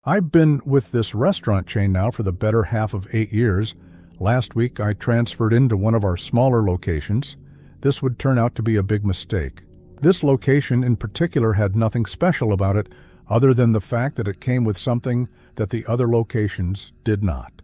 I've been with this restaurant chain now for the better half of 8 years. Last week I transferred into one of our smaller locations. This would turn out to be a big mistake. This location in particular had nothing special about it other than the fact that it came with something that the other locations did not.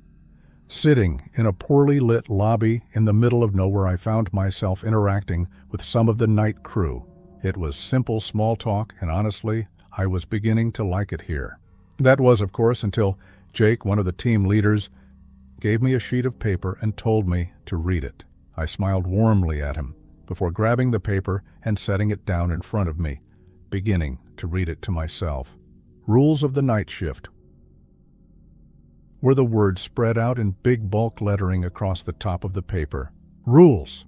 Sitting in a poorly lit lobby in the middle of nowhere, I found myself interacting with some of the night crew. It was simple small talk, and honestly, I was beginning to like it here. That was, of course, until Jake, one of the team leaders, gave me a sheet of paper and told me to read it. I smiled warmly at him before grabbing the paper and setting it down in front of me, beginning to read it to myself. Rules of the night shift were the words spread out in big bulk lettering across the top of the paper. Rules.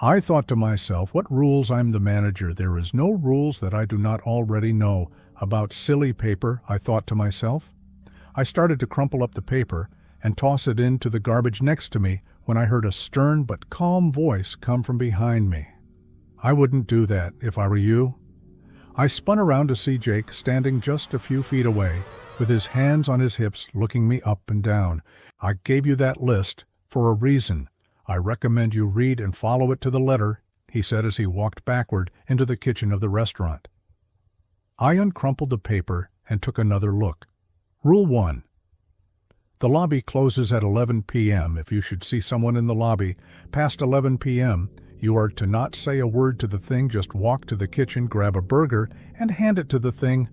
I thought to myself, what rules? I'm the manager. There is no rules that I do not already know. About silly paper, I thought to myself. I started to crumple up the paper and toss it into the garbage next to me when I heard a stern but calm voice come from behind me. I wouldn't do that if I were you. I spun around to see Jake standing just a few feet away, with his hands on his hips looking me up and down. I gave you that list for a reason. I recommend you read and follow it to the letter, he said as he walked backward into the kitchen of the restaurant. I uncrumpled the paper and took another look. Rule 1. The lobby closes at 11 p.m. If you should see someone in the lobby past 11 p.m., you are to not say a word to the thing. Just walk to the kitchen, grab a burger, and hand it to the thing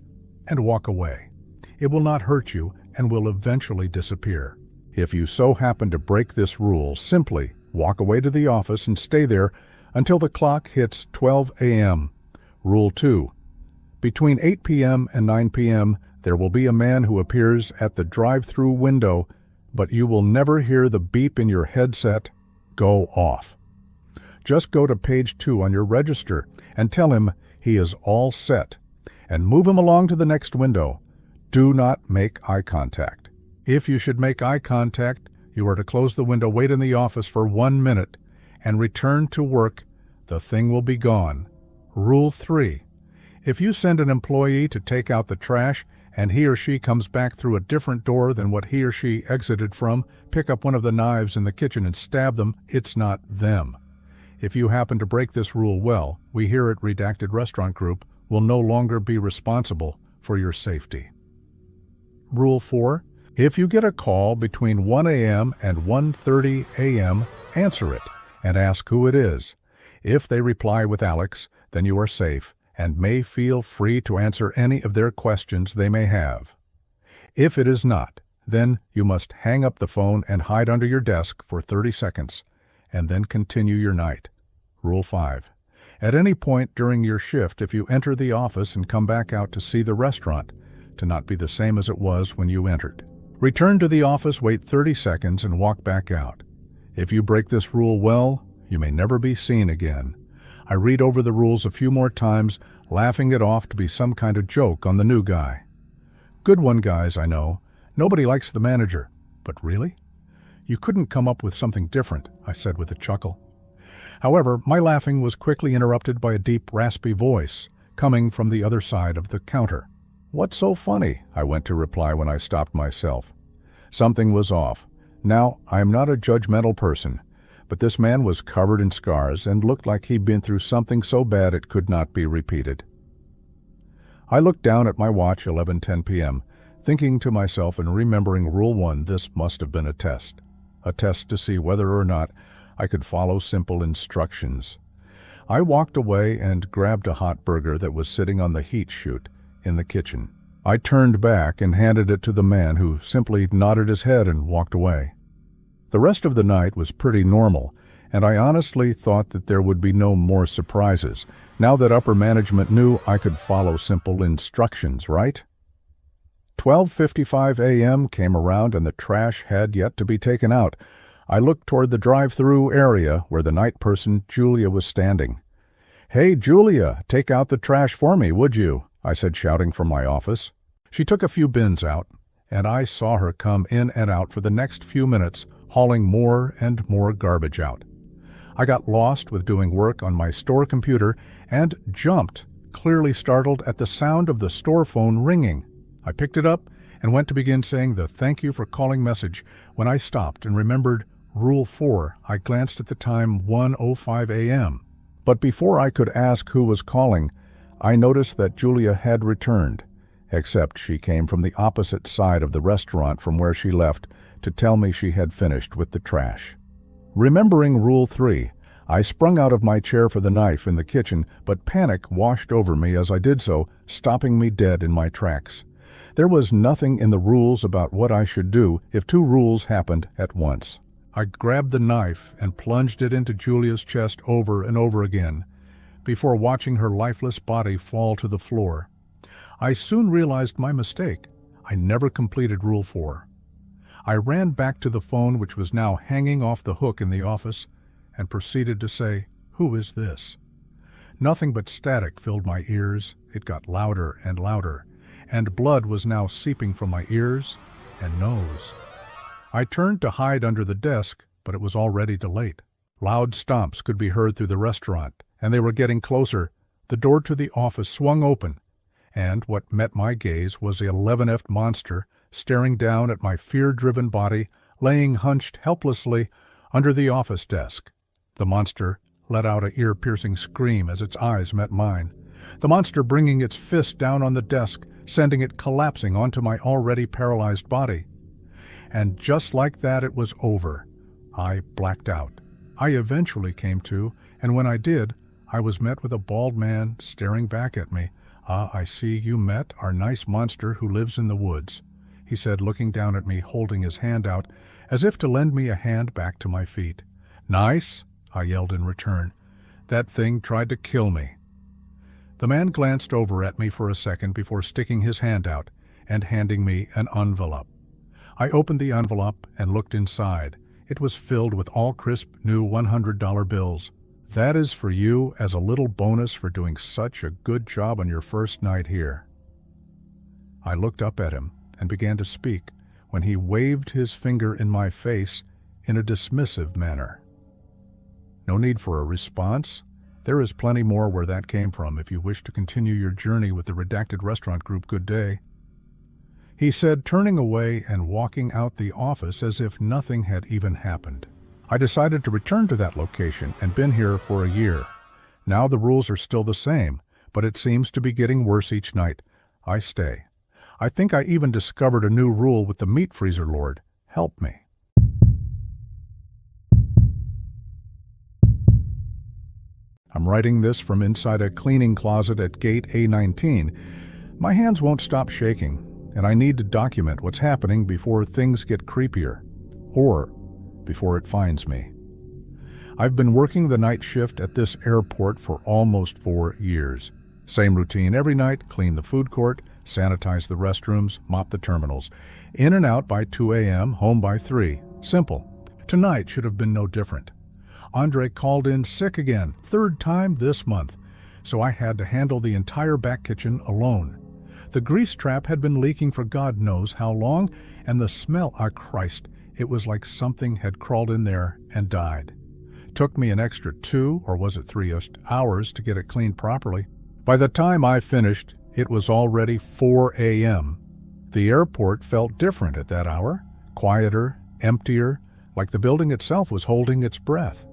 and walk away. It will not hurt you and will eventually disappear. If you so happen to break this rule, simply walk away to the office and stay there until the clock hits 12 a.m. Rule 2. Between 8 p.m. and 9 p.m., there will be a man who appears at the drive-through window, but you will never hear the beep in your headset go off. Just go to page 2 on your register and tell him he is all set, and move him along to the next window. Do not make eye contact. If you should make eye contact, you are to close the window, wait in the office for 1 minute, and return to work. The thing will be gone. Rule 3. If you send an employee to take out the trash and he or she comes back through a different door than what he or she exited from, pick up one of the knives in the kitchen and stab them, it's not them. If you happen to break this rule, well, we here at Redacted Restaurant Group will no longer be responsible for your safety. Rule 4. If you get a call between 1 a.m. and 1:30 a.m., answer it and ask who it is. If they reply with Alex, then you are safe and may feel free to answer any of their questions they may have. If it is not, then you must hang up the phone and hide under your desk for 30 seconds, and then continue your night. Rule 5. At any point during your shift, if you enter the office and come back out to see the restaurant, to not be the same as it was when you entered. Return to the office, wait 30 seconds, and walk back out. If you break this rule, well, you may never be seen again. I read over the rules a few more times, laughing it off to be some kind of joke on the new guy. Good one, guys, I know. Nobody likes the manager. But really? You couldn't come up with something different, I said with a chuckle. However, my laughing was quickly interrupted by a deep, raspy voice coming from the other side of the counter. What's so funny? I went to reply when I stopped myself. Something was off. Now, I am not a judgmental person, but this man was covered in scars and looked like he'd been through something so bad it could not be repeated. I looked down at my watch, 11:10 p.m., thinking to myself and remembering Rule 1, this must have been a test to see whether or not I could follow simple instructions. I walked away and grabbed a hot burger that was sitting on the heat chute in the kitchen. I turned back and handed it to the man, who simply nodded his head and walked away. The rest of the night was pretty normal, and I honestly thought that there would be no more surprises, now that upper management knew I could follow simple instructions, right? 12:55 a.m. came around and the trash had yet to be taken out. I looked toward the drive-through area where the night person, Julia, was standing. "Hey, Julia, take out the trash for me, would you?" I said, shouting from my office. She took a few bins out, and I saw her come in and out for the next few minutes, hauling more and more garbage out. I got lost with doing work on my store computer and jumped, clearly startled at the sound of the store phone ringing. I picked it up and went to begin saying the thank you for calling message when I stopped and remembered Rule 4. I glanced at the time, 1:05 a.m. But before I could ask who was calling, I noticed that Julia had returned, except she came from the opposite side of the restaurant from where she left to tell me she had finished with the trash. Remembering Rule 3, I sprung out of my chair for the knife in the kitchen, but panic washed over me as I did so, stopping me dead in my tracks. There was nothing in the rules about what I should do if two rules happened at once. I grabbed the knife and plunged it into Julia's chest over and over again, before watching her lifeless body fall to the floor. I soon realized my mistake. I never completed Rule 4. I ran back to the phone, which was now hanging off the hook in the office, and proceeded to say, "Who is this?" Nothing but static filled my ears. It got louder and louder, and blood was now seeping from my ears and nose. I turned to hide under the desk, but it was already too late. Loud stomps could be heard through the restaurant, and they were getting closer. The door to the office swung open, and what met my gaze was the 11th monster staring down at my fear-driven body, laying hunched helplessly under the office desk. The monster let out an ear-piercing scream as its eyes met mine, the monster bringing its fist down on the desk, sending it collapsing onto my already paralyzed body. And just like that, it was over. I blacked out. I eventually came to, and when I did, I was met with a bald man staring back at me. "Ah, I see you met our nice monster who lives in the woods," he said, looking down at me, holding his hand out, as if to lend me a hand back to my feet. "Nice?" I yelled in return. "That thing tried to kill me." The man glanced over at me for a second before sticking his hand out and handing me an envelope. I opened the envelope and looked inside. It was filled with all crisp new $100 bills. "That is for you as a little bonus for doing such a good job on your first night here." I looked up at him and began to speak when he waved his finger in my face in a dismissive manner. No need for a response. There is plenty more where that came from if you wish to continue your journey with the Redacted Restaurant Group. Good day," he said, turning away and walking out the office as if nothing had even happened. I decided to return to that location and been here for a year. Now the rules are still the same, but it seems to be getting worse each night. I stay. I think I even discovered a new rule with the meat freezer lord. Help me. I'm writing this from inside a cleaning closet at gate A19. My hands won't stop shaking, and I need to document what's happening before things get creepier, or before it finds me. I've been working the night shift at this airport for almost 4 years. Same routine every night: clean the food court, sanitize the restrooms, mop the terminals. In and out by 2 a.m., home by 3. Simple. Tonight should have been no different. Andre called in sick again, 3rd time this month, so I had to handle the entire back kitchen alone. The grease trap had been leaking for God knows how long, and the smell, Christ, it was like something had crawled in there and died. Took me an extra 2, or was it 3 hours to get it cleaned properly. By the time I finished, it was already 4 a.m. The airport felt different at that hour, quieter, emptier, like the building itself was holding its breath.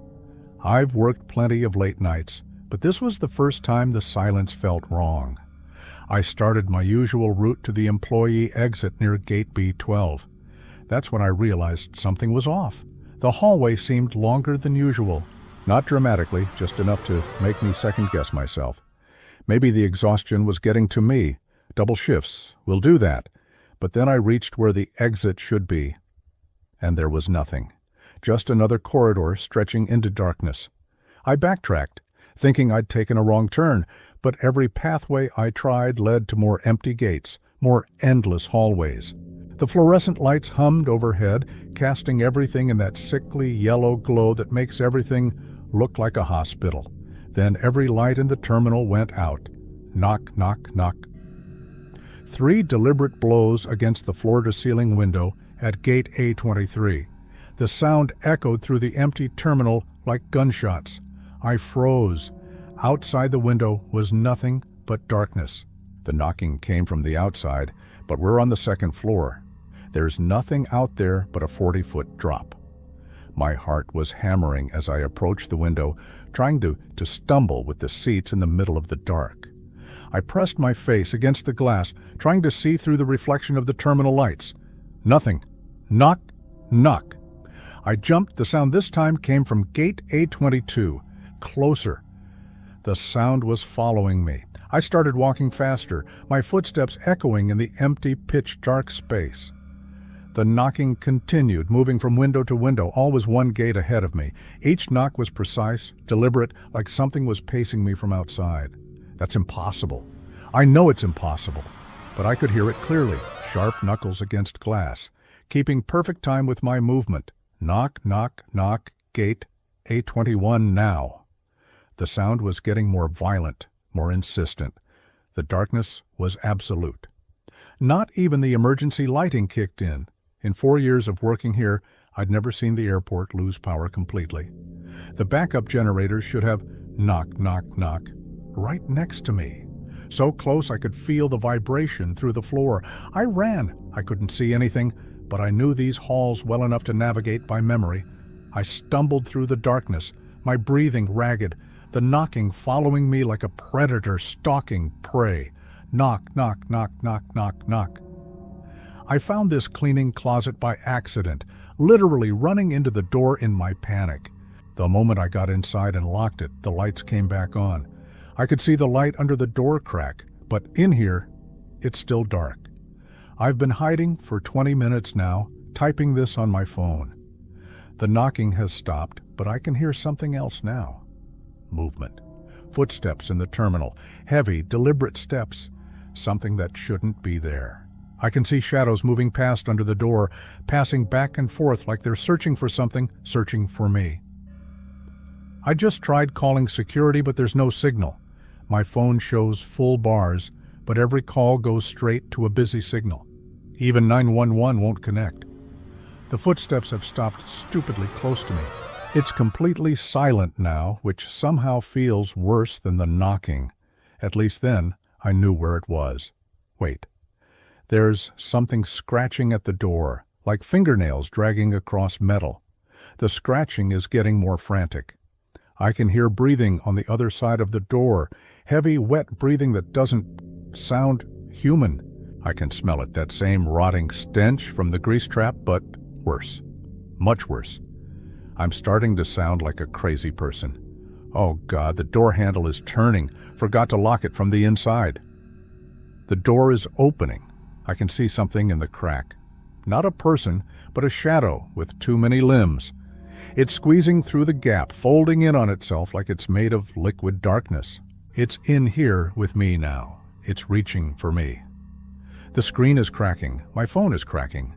I've worked plenty of late nights, but this was the first time the silence felt wrong. I started my usual route to the employee exit near gate B12. That's when I realized something was off. The hallway seemed longer than usual. Not dramatically, just enough to make me second-guess myself. Maybe the exhaustion was getting to me. Double shifts will do that. But then I reached where the exit should be, and there was nothing. Just another corridor stretching into darkness. I backtracked, thinking I'd taken a wrong turn, but every pathway I tried led to more empty gates, more endless hallways. The fluorescent lights hummed overhead, casting everything in that sickly yellow glow that makes everything look like a hospital. Then every light in the terminal went out. Knock, knock, knock. 3 deliberate blows against the floor-to-ceiling window at gate A23. The sound echoed through the empty terminal like gunshots. I froze. Outside the window was nothing but darkness. The knocking came from the outside, but we're on the second floor. There's nothing out there but a 40-foot drop. My heart was hammering as I approached the window, trying to stumble with the seats in the middle of the dark. I pressed my face against the glass, trying to see through the reflection of the terminal lights. Nothing. Knock, knock. I jumped. The sound this time came from gate A22. Closer. The sound was following me. I started walking faster, my footsteps echoing in the empty, pitch-dark space. The knocking continued, moving from window to window, always one gate ahead of me. Each knock was precise, deliberate, like something was pacing me from outside. That's impossible. I know it's impossible, but I could hear it clearly, sharp knuckles against glass, keeping perfect time with my movement. Knock, knock, knock, gate A21 now. The sound was getting more violent, more insistent. The darkness was absolute. Not even the emergency lighting kicked in. In 4 years of working here, I'd never seen the airport lose power completely. The backup generators should have knock, knock, knock right next to me. So close I could feel the vibration through the floor. I ran. I couldn't see anything, but I knew these halls well enough to navigate by memory. I stumbled through the darkness, my breathing ragged, the knocking following me like a predator stalking prey. Knock, knock, knock, knock, knock, knock. I found this cleaning closet by accident, literally running into the door in my panic. The moment I got inside and locked it, the lights came back on. I could see the light under the door crack, but in here, it's still dark. I've been hiding for 20 minutes now, typing this on my phone. The knocking has stopped, but I can hear something else now. Movement. Footsteps in the terminal. Heavy, deliberate steps. Something that shouldn't be there. I can see shadows moving past under the door, passing back and forth like they're searching for something, searching for me. I just tried calling security, but there's no signal. My phone shows full bars, but every call goes straight to a busy signal. Even 911 won't connect. The footsteps have stopped stupidly close to me. It's completely silent now, which somehow feels worse than the knocking. At least then, I knew where it was. Wait. There's something scratching at the door, like fingernails dragging across metal. The scratching is getting more frantic. I can hear breathing on the other side of the door, heavy, wet breathing that doesn't sound human. I can smell it, that same rotting stench from the grease trap, but worse. Much worse. I'm starting to sound like a crazy person. Oh God, the door handle is turning. Forgot to lock it from the inside. The door is opening. I can see something in the crack. Not a person, but a shadow with too many limbs. It's squeezing through the gap, folding in on itself like it's made of liquid darkness. It's in here with me now. It's reaching for me. The screen is cracking. My phone is cracking.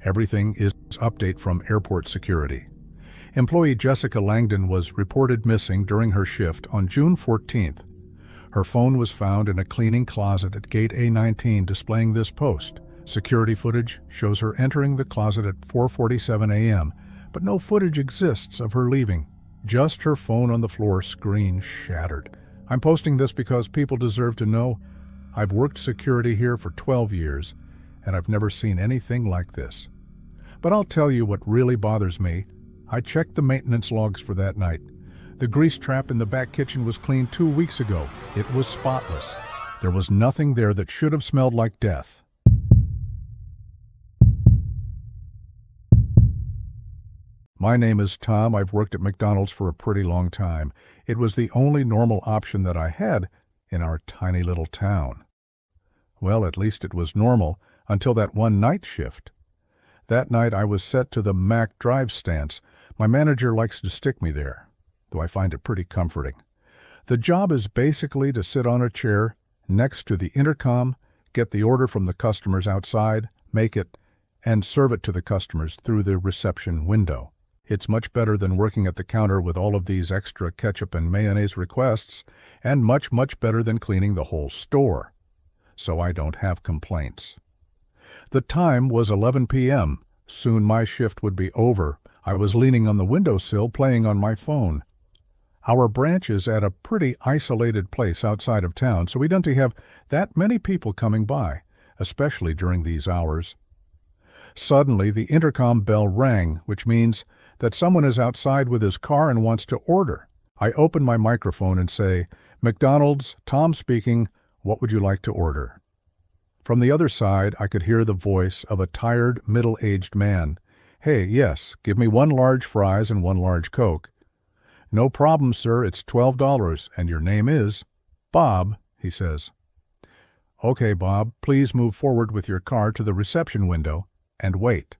Everything is update from airport security. Employee Jessica Langdon was reported missing during her shift on June 14th. Her phone was found in a cleaning closet at gate A19 displaying this post. Security footage shows her entering the closet at 4:47 a.m., but no footage exists of her leaving. Just her phone on the floor, screen shattered. I'm posting this because people deserve to know. I've worked security here for 12 years, and I've never seen anything like this. But I'll tell you what really bothers me. I checked the maintenance logs for that night. The grease trap in the back kitchen was cleaned 2 weeks ago. It was spotless. There was nothing there that should have smelled like death. My name is Tom. I've worked at McDonald's for a pretty long time. It was the only normal option that I had in our tiny little town. Well, at least it was normal until that one night shift. That night I was set to the Mac drive stance. My manager likes to stick me there, though I find it pretty comforting. The job is basically to sit on a chair next to the intercom, get the order from the customers outside, make it, and serve it to the customers through the reception window. It's much better than working at the counter with all of these extra ketchup and mayonnaise requests, and much, much better than cleaning the whole store. So I don't have complaints. The time was 11 p.m. Soon my shift would be over. I was leaning on the windowsill playing on my phone. Our branch is at a pretty isolated place outside of town, so we don't have that many people coming by, especially during these hours. Suddenly, the intercom bell rang, which means that someone is outside with his car and wants to order. I open my microphone and say, "McDonald's, Tom speaking, what would you like to order?" From the other side, I could hear the voice of a tired, middle-aged man. "Hey, yes, give me 1 large fries and 1 large Coke." "No problem, sir, it's $12, and your name is?" "Bob," he says. "Okay, Bob, please move forward with your car to the reception window and wait."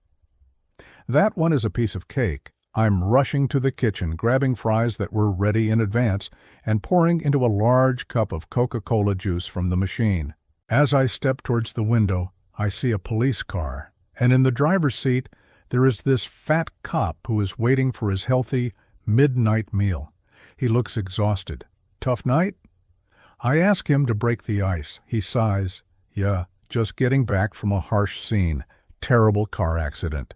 That one is a piece of cake. I'm rushing to the kitchen, grabbing fries that were ready in advance and pouring into a large cup of Coca-Cola juice from the machine. As I step towards the window, I see a police car, and in the driver's seat, there is this fat cop who is waiting for his healthy, midnight meal. He looks exhausted. "Tough night?" I ask him to break the ice. He sighs. "Yeah, just getting back from a harsh scene. Terrible car accident."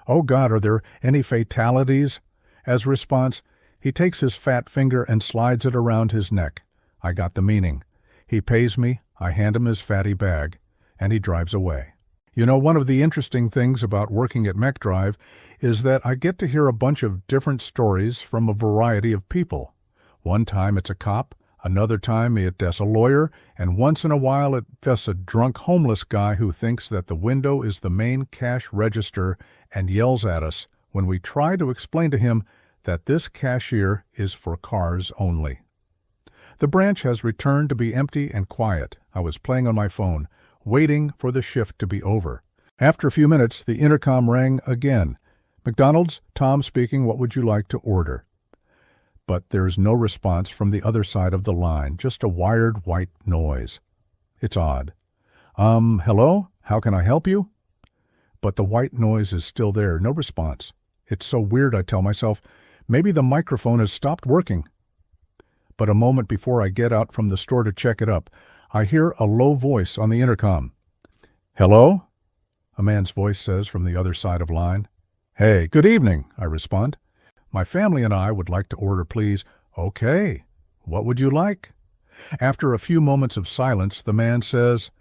"Oh God, are there any fatalities?" As response, he takes his fat finger and slides it around his neck. I got the meaning. He pays me, I hand him his fatty bag, and he drives away. You know, one of the interesting things about working at McDrive is that I get to hear a bunch of different stories from a variety of people. One time it's a cop, another time it's a lawyer, and once in a while it's a drunk homeless guy who thinks that the window is the main cash register and yells at us when we try to explain to him that this cashier is for cars only. The branch has returned to be empty and quiet. I was playing on my phone, waiting for the shift to be over. After a few minutes, the intercom rang again. "McDonald's, Tom speaking, what would you like to order?" But there's no response from the other side of the line, just a wired white noise. It's odd. Hello? How can I help you?" But the white noise is still there, no response. It's so weird, I tell myself. Maybe the microphone has stopped working. But a moment before I get out from the store to check it up, I hear a low voice on the intercom. "Hello?" a man's voice says from the other side of line. "Hey, good evening," I respond. "My family and I would like to order, please." "Okay, what would you like?" After a few moments of silence, the man says,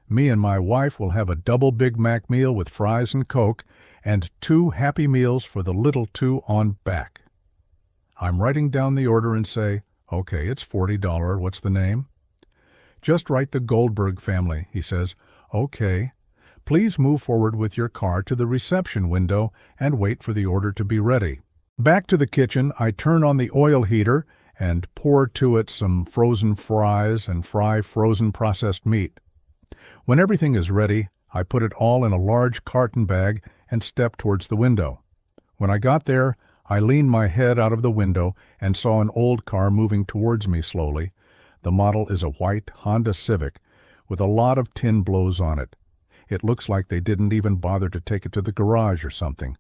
"Me and my wife will have a double Big Mac meal with fries and Coke, and 2 Happy Meals for the little 2 on back." I'm writing down the order and say, "Okay, it's $40. What's the name?" "Just write the Goldberg family," he says. "Okay. Please move forward with your car to the reception window and wait for the order to be ready." Back to the kitchen, I turn on the oil heater and pour to it some frozen fries and fry frozen processed meat. When everything is ready, I put it all in a large carton bag and step towards the window. When I got there, I leaned my head out of the window and saw an old car moving towards me slowly. The model is a white Honda Civic with a lot of tin blows on it. It looks like they didn't even bother to take it to the garage or something.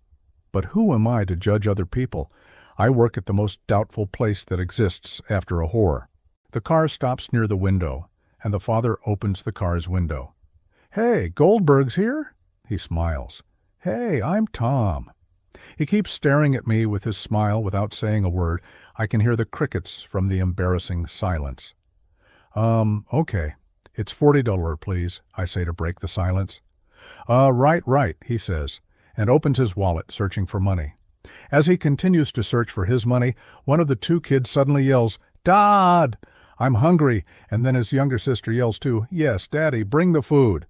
But who am I to judge other people? I work at the most doubtful place that exists after a whore. The car stops near the window, and the father opens the car's window. "Hey, Goldberg's here?" He smiles. "Hey, I'm Tom." He keeps staring at me with his smile without saying a word. I can hear the crickets from the embarrassing silence. Okay. It's $40, please," I say to break the silence. Right, he says, and opens his wallet, searching for money. As he continues to search for his money, one of the 2 kids suddenly yells, "Dad! I'm hungry," and then his younger sister yells too, "Yes, Daddy, bring the food."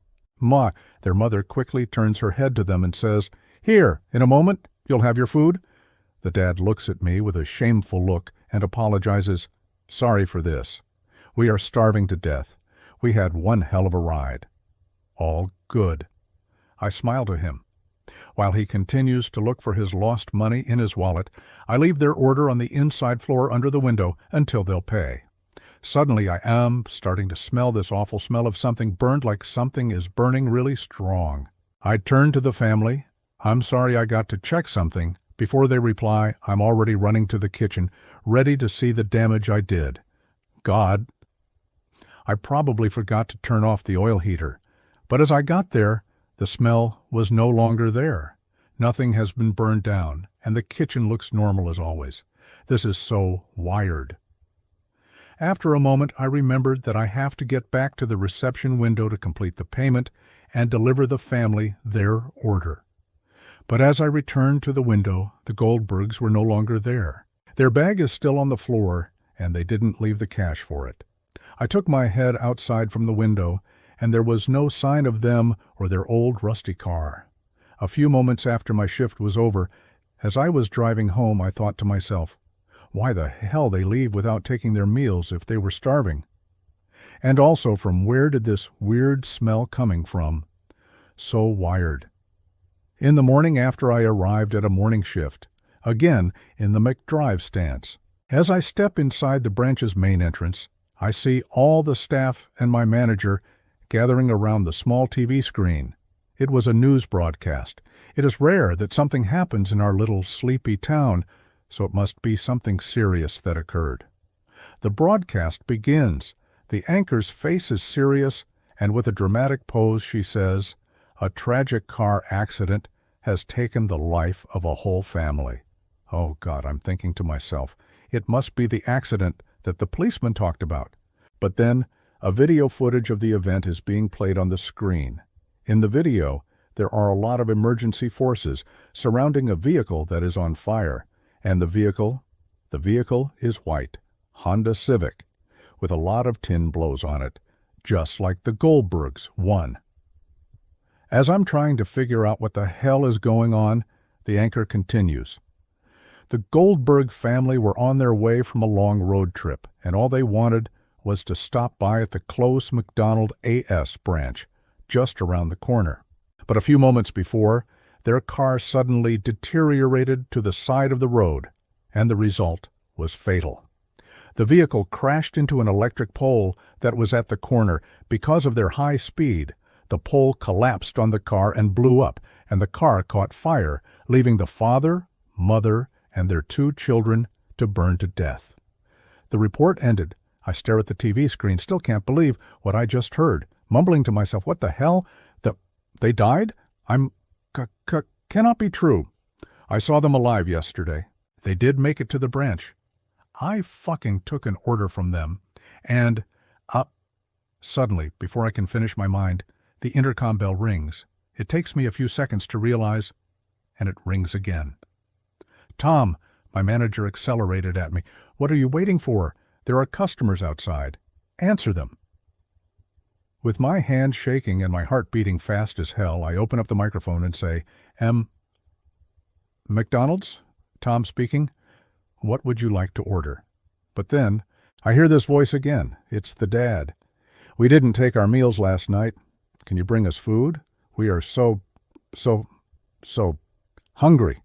Their mother quickly turns her head to them and says, "Here, in a moment, you'll have your food." The dad looks at me with a shameful look and apologizes. "Sorry for this. We are starving to death. We had one hell of a ride." All good. I smile to him. While he continues to look for his lost money in his wallet, I leave their order on the inside floor under the window until they'll pay. Suddenly I am starting to smell this awful smell of something burned, like something is burning really strong. I turn to the family. "I'm sorry, I got to check something." Before they reply, I'm already running to the kitchen, ready to see the damage I did. God! I probably forgot to turn off the oil heater. But as I got there, the smell was no longer there. Nothing has been burned down, and the kitchen looks normal as always. This is so wired. After a moment, I remembered that I have to get back to the reception window to complete the payment and deliver the family their order. But as I returned to the window, the Goldbergs were no longer there. Their bag is still on the floor, and they didn't leave the cash for it. I took my head outside from the window, and there was no sign of them or their old rusty car. A few moments after my shift was over, as I was driving home, I thought to myself, why the hell they leave without taking their meals if they were starving? And also, from where did this weird smell coming from? So wired. In the morning after I arrived at a morning shift, again in the McDrive stance. As I step inside the branch's main entrance, I see all the staff and my manager gathering around the small TV screen. It was a news broadcast. It is rare that something happens in our little sleepy town, so it must be something serious that occurred. The broadcast begins. The anchor's face is serious, and with a dramatic pose she says, "A tragic car accident has taken the life of a whole family." Oh God, I'm thinking to myself, it must be the accident that the policeman talked about. But then, a video footage of the event is being played on the screen. In the video, there are a lot of emergency forces surrounding a vehicle that is on fire, and the vehicle is white, Honda Civic, with a lot of tin blows on it, just like the Goldbergs won. As I'm trying to figure out what the hell is going on, the anchor continues. The Goldberg family were on their way from a long road trip, and all they wanted was to stop by at the close McDonald AS branch, just around the corner. But a few moments before, their car suddenly deteriorated to the side of the road, and the result was fatal. The vehicle crashed into an electric pole that was at the corner. Because of their high speed, the pole collapsed on the car and blew up, and the car caught fire, leaving the father, mother, and their 2 children to burn to death. The report ended. I stare at the TV screen, still can't believe what I just heard, mumbling to myself, what the hell? They died? Cannot be true. I saw them alive yesterday. They did make it to the branch. I fucking took an order from them, and suddenly, before I can finish my mind, the intercom bell rings. It takes me a few seconds to realize, and it rings again. "Tom," my manager accelerated at me. "What are you waiting for? There are customers outside. Answer them." With my hand shaking and my heart beating fast as hell, I open up the microphone and say, "McDonald's? Tom speaking. What would you like to order?" But then, I hear this voice again. It's the dad. "We didn't take our meals last night. Can you bring us food? We are so hungry."